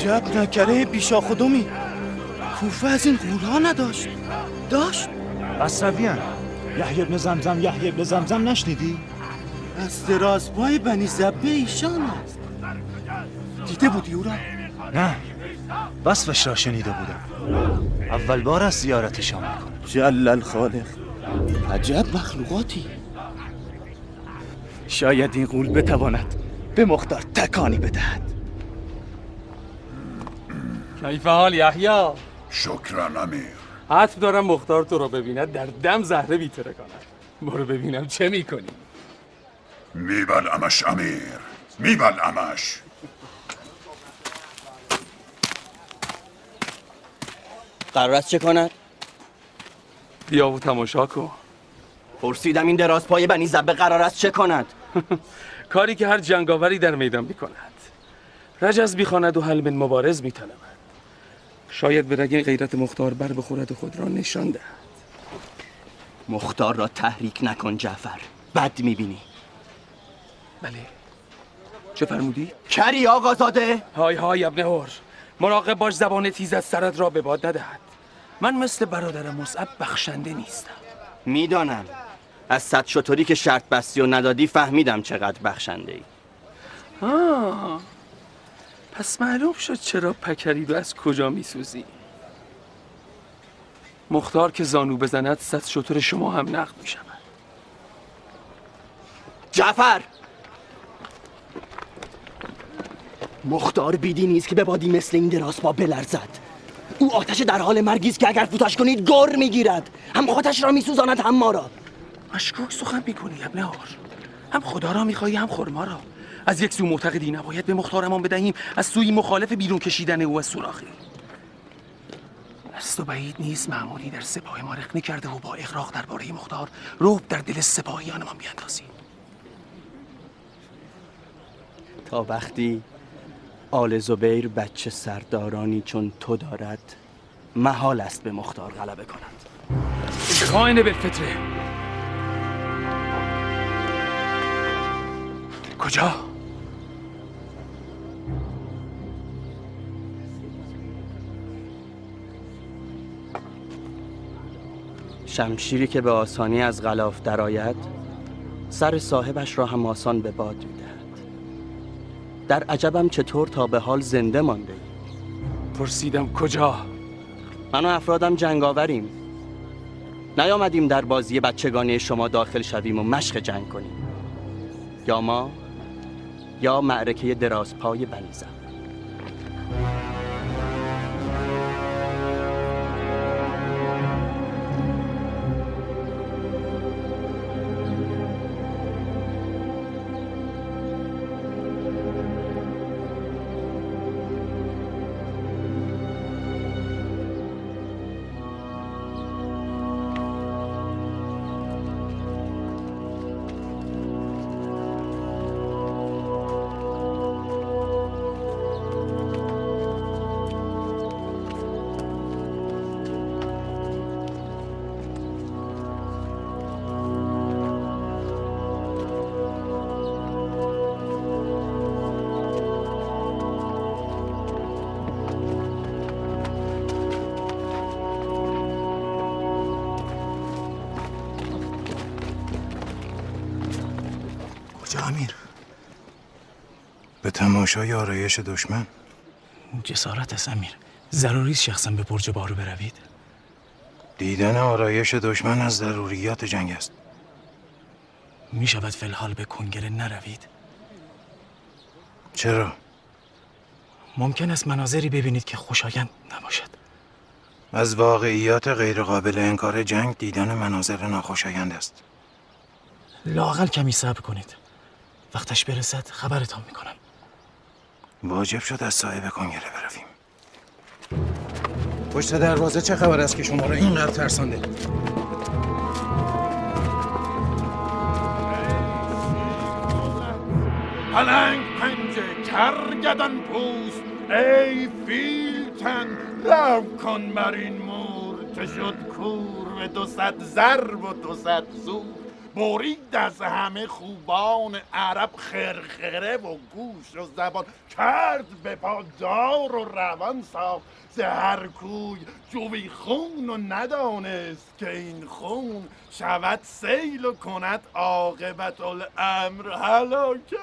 عجب نکره بیشا خودمی. کوفه از این غول‌ها نداشت. داشت؟ عصبیان. یحیی ابن زمزم نشنیدی؟ از درازپای بنی زبه ایشان است. دیده بودی او را؟ نه، وصفش را شنیده بودم. اول بار از زیارتشان میکنم. جل الخالق، عجب مخلوقاتی. شاید این غول بتواند به مختار تکانی بدهد. کیف حال یحیی؟ شکرا امیر. حتم دارم مختار تو رو ببیند در دم زهره بیتره کند. برو ببینم چه میکنی. میبلعمش امیر، میبلعمش. قرار است چه کند؟ بیا و تماشا کن. پرسیدم این دراز پای بنی زبه قرار است چه کند؟ کاری که هر جنگاوری در میدان میکند. رجز میخواند و حل من مبارز میطلبد. شاید به رگ غیرت مختار بر بخورد و خود را نشان دهد. مختار را تحریک نکن جعفر، بد میبینی. بله. چه فرمودی؟ کری آقازاده؟ های های ابن هور، مراقب باش زبان تیزت سرت را به باد ندهد. من مثل برادرم مصعب بخشنده نیستم. میدانم. از 100 شتری که شرط بستی و ندادی فهمیدم چقدر بخشنده ای. پس معلوم شد چرا پکرید و از کجا میسوزی. مختار که زانو بزند 100 شتر شما هم نقد میشود. جعفر! مختار بیدی نیست که به بادی مثل این دراسپا بلرزد. او آتش در حال مرگی است که اگر فوتش کنید گر میگیرد. هم خودش را میسوزاند هم ما را. مشکوک سخن میکنی ابن هور. هم خدا را میخوایی هم خرما را. از یک سو معتقدی نباید به مختار امان بدهیم، از سوی مخالف بیرون کشیدن او از سوراخی. دست و بعید نیست مأموری در سپاه ما رخنه کرده و با اغراق درباره مختار رعب در دل سپاهیانمان بیاندازیم. تا وقتی آل زبیر بچه سردارانی چون تو دارد محال است به مختار غلبه کند. خائن بالفطره. کجا؟ شمشیری که به آسانی از غلاف درآید سر صاحبش را هم آسان به باد می‌دهد. در عجبم چطور تا به حال زنده مانده ای؟ پرسیدم کجا؟ من و افرادم جنگاوریم. نیامدیم در بازی بچگانه شما داخل شویم و مشق جنگ کنیم. یا ما یا معرکه درازپای بنی زبه. امیر به تماشای آرایش دشمن. جسارت است امیر. ضروری است شخصا به برج بارو بروید. دیدن آرایش دشمن از ضروریات جنگ است. می شود فی الحال به کنگره نروید؟ چرا؟ ممکن است مناظری ببینید که خوشایند نباشد. از واقعیات غیرقابل انکار جنگ دیدن مناظر ناخوشایند است. لااقل کمی صبر کنید. وقتش برسد خبرتان میکنم. واجب شد از صاحب کنگره برویم. پشت دروازه چه خبر است که شما را اینقدر ترسانده؟ پلنگ پنجه کرگدن پوست ای فیلتن رو کن بر این مور چه شد کور به 200 ضرب و 200 زور برید از همه خوبان عرب خرخره و گوش و زبان، کرد به پا دار و روان ساخت ز هر کوی جوی خون و ندانست که این خون شود سیل و کند عاقبت الامر هلاکش.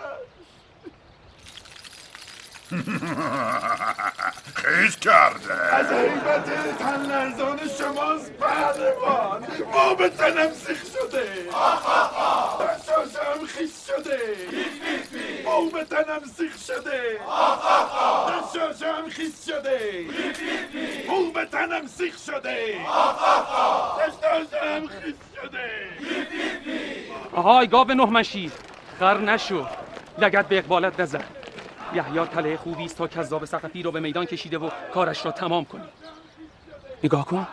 خیز کرده از حیبت تن لرزان شماست پهلوان، ما به تنم سیخ شده، دستاشم خیس شده، ما به تنم سیخ شده، دستاشم خیس شده، ما به تنم سیخ شده، دستاشم خیس شده. آهای گاو نه منشیر، خر نشو، لگد به اقبالت نزن. یحیی تله خوبی است تا کذاب ثقفی رو به میدان کشیده و کارش را تمام کنی. نگاه کن،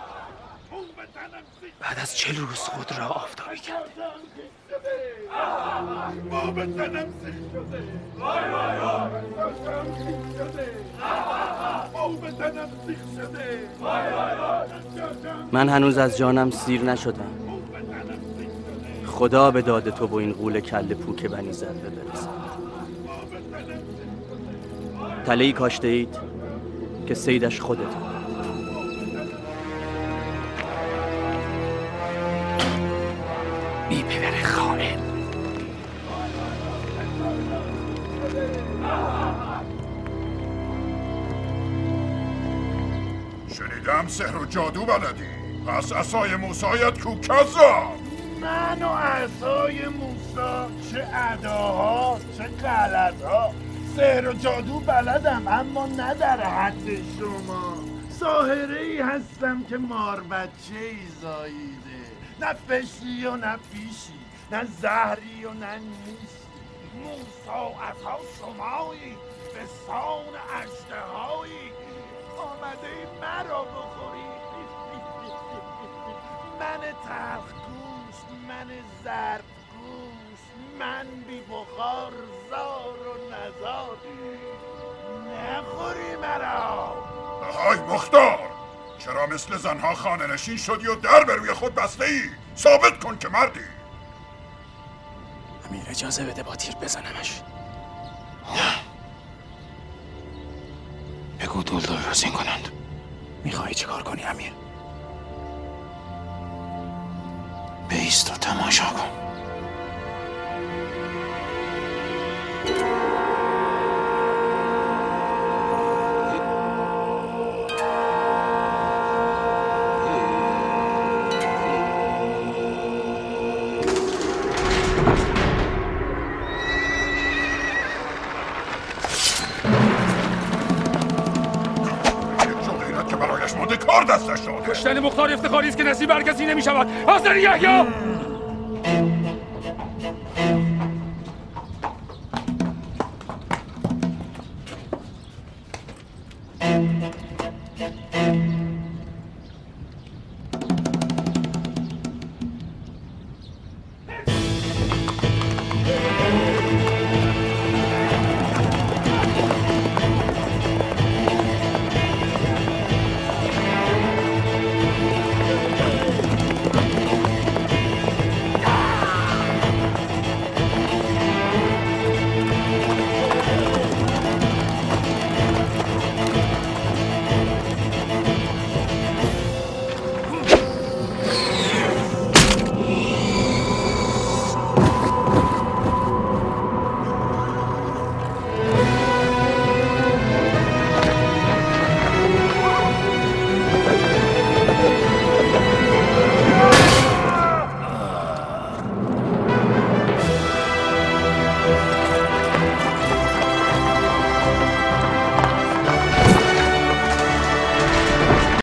بعد از 40 روز خود را آفتابی کرده. ما به تنم سیخ شده، دستاشم خیس شده، ما به تنم سیخ شده. من هنوز از جانم سیر نشدم. خدا به داد تو با این غول کله پوک بنی ضربه برسد. تله‌ای کاشته اید که صیدش خودت. بی پدر خائن. شنیدم سحر و جادو بلدی، پس عصای موسایت کو کذاب. من و عصای موسی چه اداها چه غلطها، سحر و جادو بلدم اما نه در حد شما. ساحره ای هستم که مار بچه ای زاییده، نه فشی و نه پیشی، نه زهری و نه نیستی. موسی عصا شمایی، به سان اژدهایی، آمده ای مرا بخوری. من تلخگوش، من زردگوش، من بی بخار زار و نزار، نخوری مرا. های مختار، چرا مثل زنها خانه نشین شدی و در به روی خود بسته ای؟ ثابت کن که مردی. امیر اجازه بده با تیر بزنمش. بگو دلدل رزین کنند. میخوایی چه کار کنی امیر؟ بیست و تماشا کن. کار دستش داده. کشتن مختار افتخاری است که نصیب هر کسی نمی شود. حاضر یحیی؟